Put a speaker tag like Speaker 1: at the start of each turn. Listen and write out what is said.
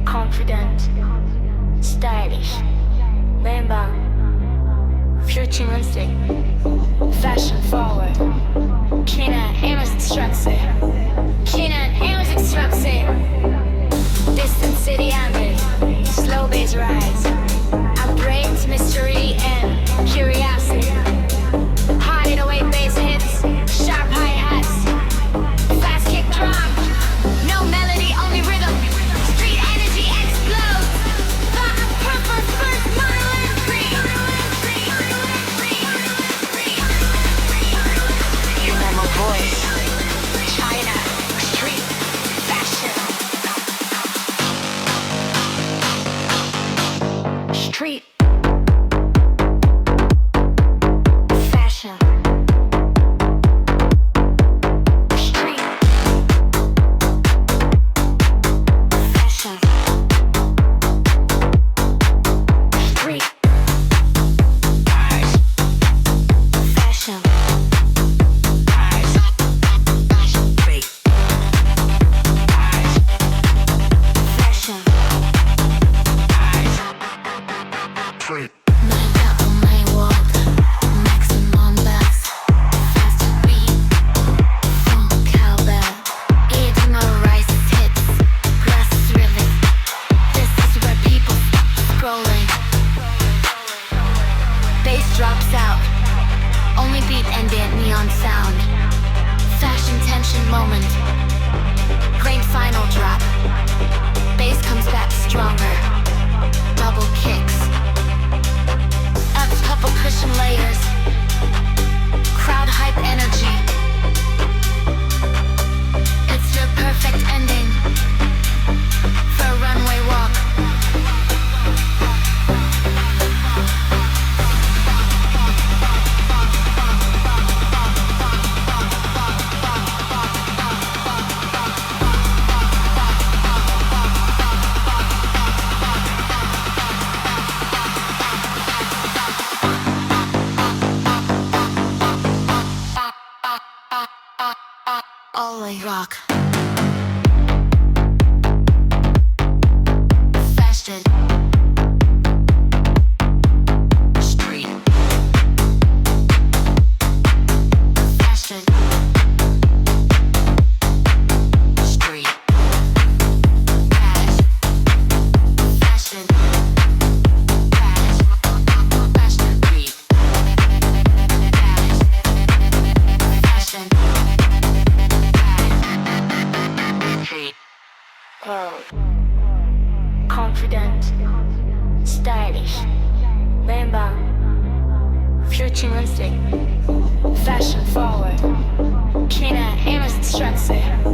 Speaker 1: Confident, stylish, lamber, futuristic, fashion forward, keen and aimless extravagant, distant city ambit, slow bass rise, our brains mystery and curiosity, hiding away bass hits, sharp hi-hats, fast kick drum, no melody, only rhythm, street energy explodes, thought of purpose, first mile entry. You know my voice, China, street, fashion, street, fashion. Drops out, only beat ambient neon sound, fashion tension moment, grand final drop, bass comes back stronger, double kicks, up couple cushion layers, crowd hype energy, it's your perfect ending for a runway walk. Always rock. Fashion. Street. Fashion. Street. Fashion. Fashion. Fashion. Street. Fashion. Confident, stylish, lamber, futuristic, fashion forward, keen and aimless extravagant.